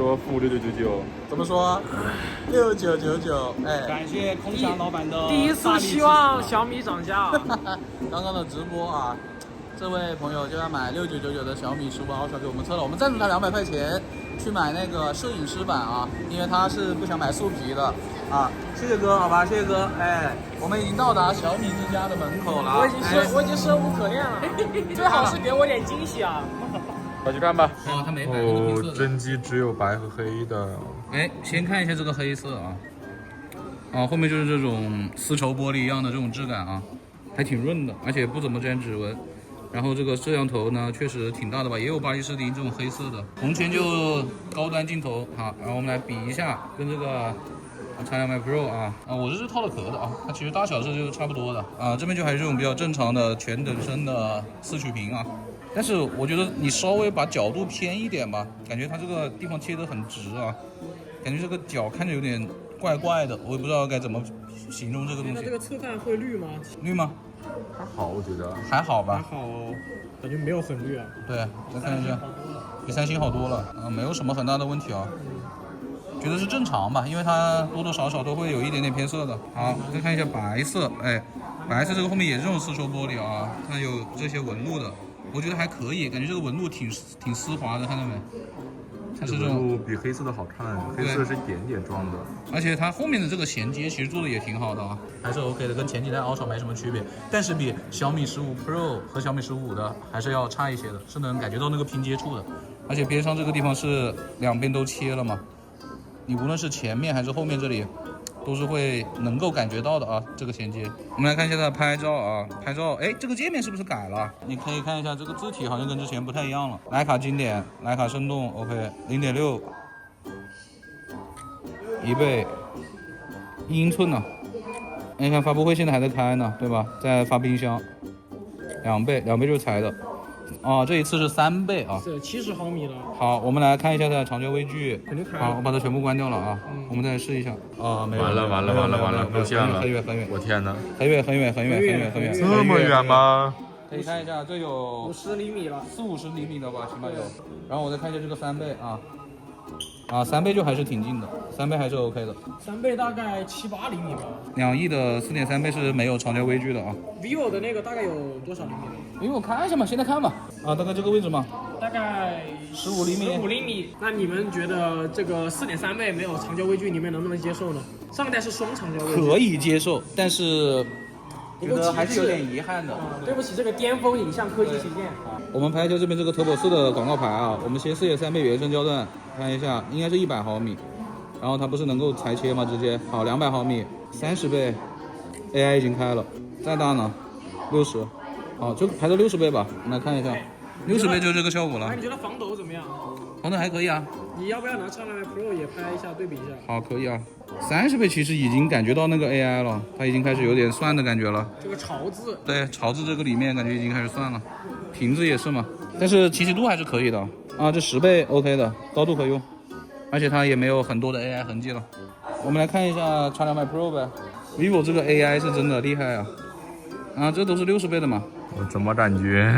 说负6999。怎么说？6999，哎，感谢空想老板的第一次希望小米涨价。刚刚的直播啊，这位朋友就要买6999的小米15 Ultra 给我们测了，我们赞助他200块钱去买那个摄影师版啊，因为他是不想买素皮的啊。谢谢哥，好吧，谢谢哥。哎，我们已经到达小米之家的门口了，我已经生无可恋了，最好是给我点惊喜啊！快去看吧。哦，他没买那个拼色的。真机只有白和黑的。哎，先看一下这个黑色啊，后面就是这种丝绸玻璃一样的这种质感啊，还挺润的，而且不怎么沾指纹。然后这个摄像头呢，确实挺大的吧，也有巴黎士林这种黑色的，红圈就高端镜头。好，然后我们来比一下，跟这个X200 Pro 我这是套了壳的啊，它其实大小是就差不多的啊。这边就还是这种比较正常的全等身的4曲屏啊，但是我觉得你稍微把角度偏一点吧，感觉它这个地方切得很直啊，感觉这个角看着有点怪怪的，我也不知道该怎么形容这个东西。那这个侧范会绿吗？绿吗？还好，我觉得还好吧。还好，感觉没有很绿啊。对，再看一下，比3星好多了啊，没有什么很大的问题啊。觉得是正常吧，因为它多多少少都会有一点点偏色的。好，再看一下白色，哎，白色这个后面也是这种丝绸玻璃啊，它有这些纹路的，我觉得还可以，感觉这个纹路挺丝滑的，看到没？它是这种纹路比黑色的好看，黑色是一点点状的，而且它后面的这个衔接其实做的也挺好的啊，还是 OK 的，跟前几代 Ultra 没什么区别，但是比小米15 Pro 和小米15的还是要差一些的，是能感觉到那个拼接处的，而且边上这个地方是两边都切了嘛。你无论是前面还是后面这里，都是会能够感觉到的啊，这个衔接。我们来看一下它的拍照啊，拍照，哎，这个界面是不是改了？你可以看一下这个字体好像跟之前不太一样了。徕卡经典，徕卡生动 ，OK， 0.6， 1倍，1英寸呢。你看发布会现在还在开呢，对吧？在发冰箱，2倍就是裁的。这一次是3倍啊，是70毫米了。好，我们来看一下它的长焦微距。肯定开了。好，我把它全部关掉了啊。我们再试一下。没有。完了，露馅了。很远。我天哪！很远。这么远吗？可以看一下，这有50厘米了，40-50厘米的吧，起码有。然后我再看一下这个3倍3倍就还是挺近的，3倍还是 OK 的。3倍大概7-8厘米吧。2亿的4.3倍是没有长焦微距的啊。vivo 的那个大概有多少厘米？因为我看一下嘛，现在看吧。大概这个位置嘛。大概15厘米。15厘米。那你们觉得这个4.3倍没有长焦微距，你们能不能接受呢？上一代是双长焦微距。可以接受，但是觉得还是有点遗憾的。对不起，这个巅峰影像科技旗舰。我们拍一下这边这个Turbo 4的广告牌啊，我们先4.3倍原生焦段看一下，应该是100毫米，然后它不是能够裁切吗？直接好200毫米，30倍 AI 已经开了，再大呢60，好就排到60倍吧，我们来看一下，60倍就是这个效果了。你觉得防抖怎么样？防抖还可以啊。你要不要拿X200 Pro 也拍一下对比一下？好，可以啊。30倍其实已经感觉到那个 AI 了，它已经开始有点算的感觉了。这个潮字，对，潮字这个里面感觉已经开始算了，屏子也是嘛，但是清晰度还是可以的啊，这10倍 OK 的，高度可用，而且它也没有很多的 AI 痕迹了。我们来看一下X200 Pro 呗 ，vivo 这个 AI 是真的厉害啊，这都是60倍的嘛。我怎么感觉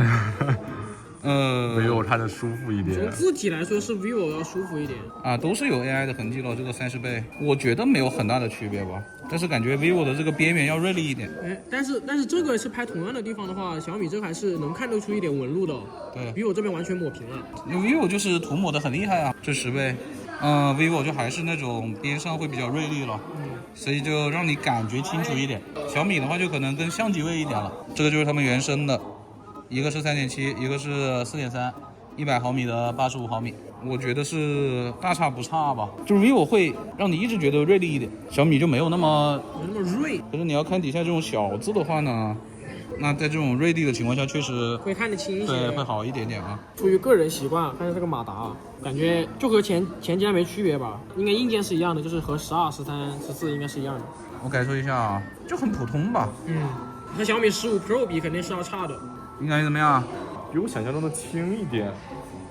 vivo 看着舒服一点？从字体来说是 vivo 要舒服一点都是有 AI 的痕迹了。这个30倍，我觉得没有很大的区别吧，但是感觉 vivo 的这个边缘要锐利一点。但是这个是拍同样的地方的话，小米这还是能看得出一点纹路的。对，比我这边完全抹平了。vivo 就是涂抹的很厉害啊，这10倍。vivo 就还是那种边上会比较锐利了，所以就让你感觉清楚一点。小米的话就可能更相机味一点了。这个就是他们原生的，一个是3.7，一个是4.3，100毫米的85毫米，我觉得是大差不差吧。就是 vivo 会让你一直觉得锐利一点，小米就没有那么锐。可是你要看底下这种小字的话呢，那在这种锐利的情况下，确实会看得清一些，对，会好一点点啊。出于个人习惯，看一下这个马达，感觉就和前几代没区别吧，应该硬件是一样的，就是和12、13、14应该是一样的。我感受一下啊，就很普通吧。和小米15 Pro 比肯定是要差的。你感觉怎么样？比我想象中的轻一点。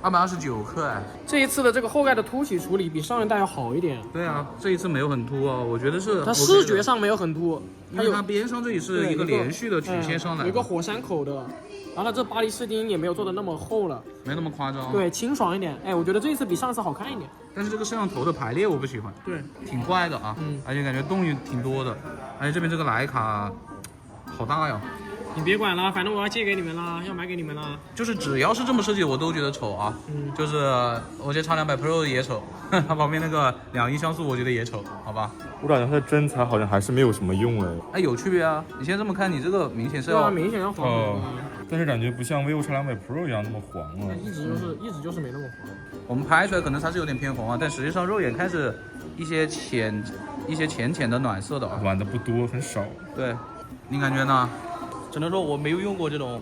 229克哎。这一次的这个后盖的凸起处理比上一代要好一点。对啊，这一次没有很凸我觉得是。它视觉上没有很凸，它边上这里是一个连续的曲线上来的，有个火山口的。然后它这巴黎士钉也没有做的那么厚了，没那么夸张。，对，清爽一点。哎，我觉得这一次比上次好看一点。但是这个摄像头的排列我不喜欢，对，挺怪的啊，而且感觉洞也挺多的，而且这边这个徕卡好大呀。你别管了，反正我要借给你们啦，要买给你们啦。就是只要是这么设计，我都觉得丑啊。就是我觉得X200 Pro 也丑，它旁边那个2亿像素我觉得也丑，好吧？我感觉它的真材好像还是没有什么用哎。哎，有区别啊！你现在这么看，你这个明显是对啊，要明显要黄哦，但是感觉不像 vivo X200 Pro 一样那么黄啊。一直就是没那么黄。我们拍出来可能它是有点偏红啊，但实际上肉眼看是一些浅的暖色的啊。玩的不多，很少。对，你感觉呢？只能说我没有用过这种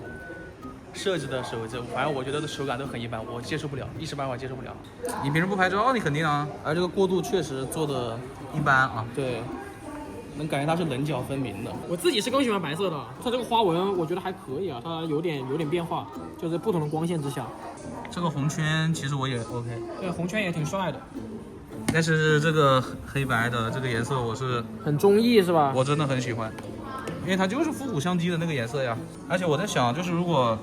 设计的手机，反正我觉得手感都很一般，我接受不了，一时半会儿接受不了。你平时不拍照，你肯定啊。而这个过渡确实做的一般啊。对，能感觉它是棱角分明的。我自己是更喜欢白色的，它这个花纹我觉得还可以啊，它有点变化，就是不同的光线之下。这个红圈其实我也 OK，对，红圈也挺帅的，但是这个黑白的这个颜色我是很中意是吧？我真的很喜欢，因为它就是复古相机的那个颜色呀。而且我在想，就是如果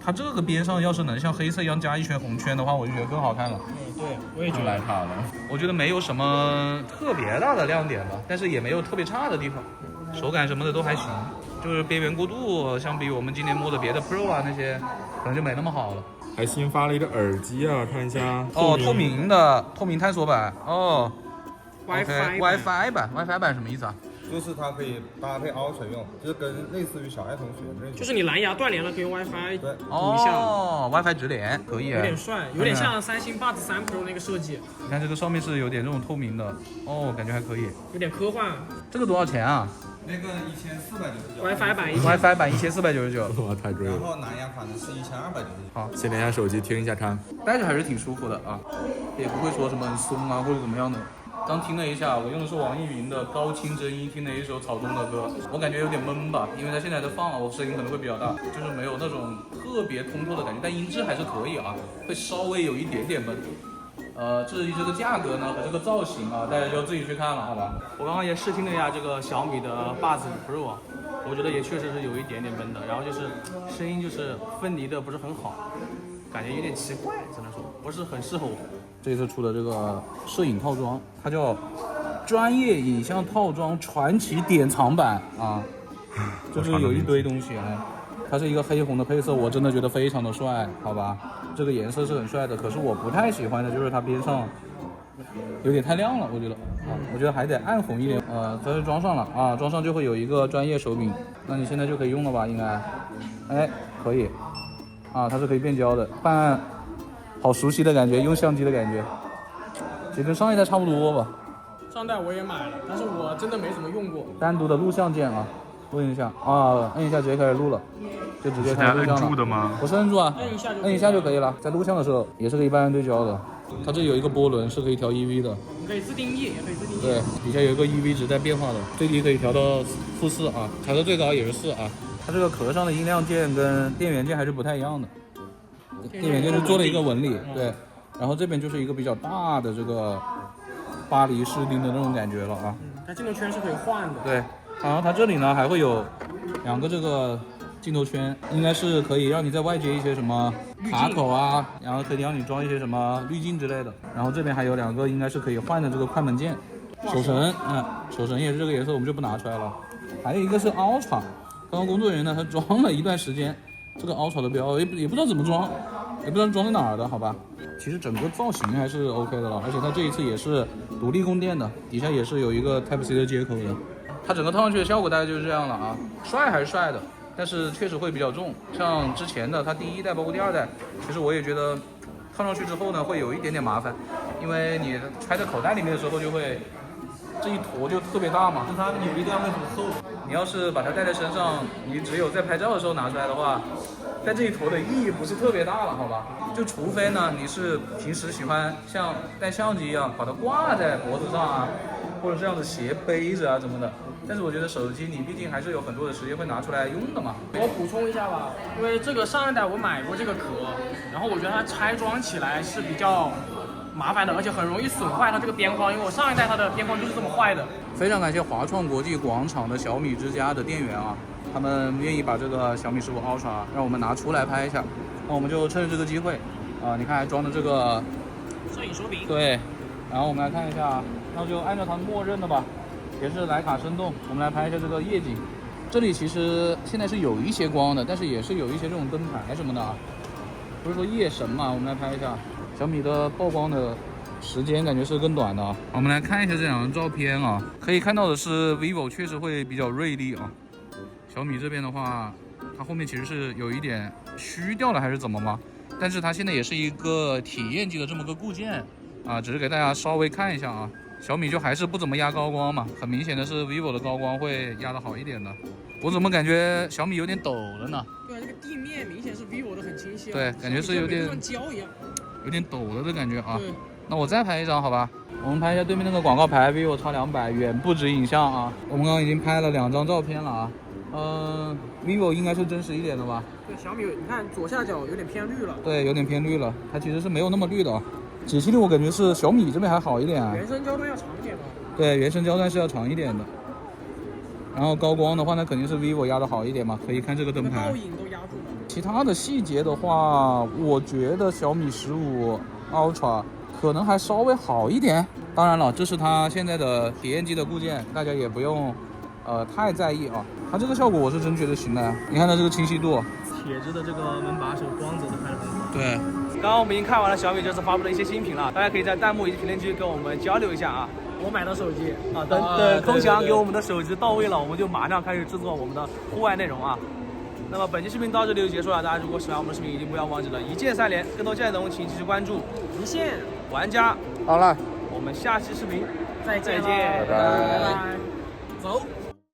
它这个边上要是能像黑色一样加一圈红圈的话，我就觉得更好看了。对，我也觉就得。徕卡了。我觉得没有什么特别大的亮点吧，但是也没有特别差的地方，手感什么的都还行。就是边缘过渡，相比我们今年摸的别的 Pro 啊那些，可能就没那么好了。还新发了一个耳机啊，看一下。哦，透明的透明探索版哦。 WiFi WiFi 版 WiFi 版什么意思啊？就是它可以搭配 Ultra 用，就是跟类似于小爱同学那种。就是你蓝牙断连了，可以用 WiFi 对补一下，哦，WiFi 直连可以，有点帅，有点像三星 Buds 3 Pro 那个设计，你看这个上面是有点这种透明的，哦，感觉还可以。有点科幻。这个多少钱啊那个1499 WiFi 版？WiFi 版1499，哇，太贵了。然后蓝牙款的是1299。好，先连下手机听一下看。戴着还是挺舒服的啊，也不会说什么很松啊或者怎么样的。刚听了一下，我用的是网易云的高清真音，听了一首草东的歌，我感觉有点闷吧，因为它现在在放，我声音可能会比较大，就是没有那种特别通透的感觉，但音质还是可以啊，会稍微有一点点闷。至于这个价格呢和这个造型啊，大家就自己去看了，好吧？我刚刚也试听了一下这个小米的 Buds Pro，我觉得也确实是有一点点闷的，然后就是声音就是分离的不是很好，感觉有点奇怪，只能说不是很适合我。这次出的这个摄影套装，它叫专业影像套装传奇典藏版啊，就是有一堆东西啊。它是一个黑红的配色，我真的觉得非常的帅，好吧？这个颜色是很帅的，可是我不太喜欢的就是它边上有点太亮了，我觉得啊，我觉得还得暗红一点。它是装上了啊，装上就会有一个专业手柄，那你现在就可以用了吧？应该，哎，可以啊，它是可以变焦的，办。好熟悉的感觉，用相机的感觉，其实跟上一代差不多吧。上代我也买了，但是我真的没怎么用过。单独的录像键啊，摁一下啊，摁一下直接开始录了，就直接开始录像了。是按住的吗？不是摁住啊，摁一下就可以了。在录像的时候也是可以半暗对焦的。它这有一个波轮是可以调 EV 的，你可以自定义，也可以自定义。对，底下有一个 EV 值在变化的，最低可以调到负4啊，调到最高也是4啊。它这个壳上的音量键跟电源键还是不太一样的。电源键是做了一个纹理，对，然后这边就是一个比较大的这个巴黎士钉的那种感觉了啊。它镜头圈是可以换的。对，然后它这里呢还会有2个这个镜头圈，应该是可以让你在外接一些什么卡口啊，然后可以让你装一些什么滤镜之类的。然后这边还有2个应该是可以换的这个快门键，手绳，手绳也是这个颜色，我们就不拿出来了。还有一个是 Ultra， 刚刚工作人员呢他装了一段时间。这个 Ultra 的标也不知道怎么装，也不知道装在哪儿的，好吧？其实整个造型还是 OK 的了，而且它这一次也是独立供电的，底下也是有一个 Type C 的接口的。它整个套上去的效果大概就是这样了啊，帅还是帅的，但是确实会比较重。像之前的它第1代包括第2代，其实我也觉得套上去之后呢会有一点点麻烦，因为你揣在口袋里面的时候就会这一坨就特别大嘛，它有一定会很厚。你要是把它带在身上，你只有在拍照的时候拿出来的话，带这一坨的意义不是特别大了，好吧？就除非呢，你是平时喜欢像带相机一样把它挂在脖子上啊，或者这样的斜背着啊什么的。但是我觉得手机你毕竟还是有很多的时间会拿出来用的嘛。我补充一下吧，因为这个上一代我买过这个壳，然后我觉得它拆装起来是比较麻烦的，而且很容易损坏它这个边框，因为我上一代它的边框就是这么坏的。非常感谢华创国际广场的小米之家的店员啊，他们愿意把这个小米15 Ultra 让我们拿出来拍一下。那我们就趁着这个机会啊，你看还装的这个摄影手柄。对，然后我们来看一下，那就按照它默认的吧，也是徕卡生动，我们来拍一下这个夜景。这里其实现在是有一些光的，但是也是有一些这种灯牌什么的啊，不是说夜神嘛。我们来拍一下小米的曝光的时间，感觉是更短的啊。我们来看一下这两张照片啊，可以看到的是 vivo 确实会比较锐利啊。小米这边的话，它后面其实是有一点虚掉了还是怎么吗？但是它现在也是一个体验级的这么个固件啊，只是给大家稍微看一下啊。小米就还是不怎么压高光嘛，很明显的是 vivo 的高光会压得好一点的。我怎么感觉小米有点抖了呢？对啊，这个地面明显是 vivo 的很清晰啊。对，感觉是有点像胶一样，有点抖了的感觉啊。对，那我再拍一张好吧？我们拍一下对面那个广告牌 vivo X200，远不止影像啊。我们刚刚已经拍了2张照片了啊。vivo 应该是真实一点的吧？对，小米你看左下角有点偏绿了。对，有点偏绿了，它其实是没有那么绿的啊。解析度我感觉是小米这边还好一点啊。原生焦段要长一点吧？对，原生焦段是要长一点的。然后高光的话，那肯定是 vivo 压的好一点嘛，可以看这个灯牌。倒影都压住了。其他的细节的话，我觉得小米15 Ultra 可能还稍微好一点。当然了，这是它现在的体验机的固件，大家也不用太在意啊。它这个效果我是真觉得行的，你看它这个清晰度。铁质的这个门把手，光泽都拍得很好。对，刚刚我们已经看完了小米这次发布的一些新品了，大家可以在弹幕以及评论区跟我们交流一下啊。我买的手机啊，等空翔给我们的手机到位了，我们就马上开始制作我们的户外内容啊。那么本期视频到这里就结束了，大家如果喜欢我们的视频，一定不要忘记了一键3连，更多精彩内容请继续关注一线玩家。好了，我们下期视频再见，拜拜拜拜，走。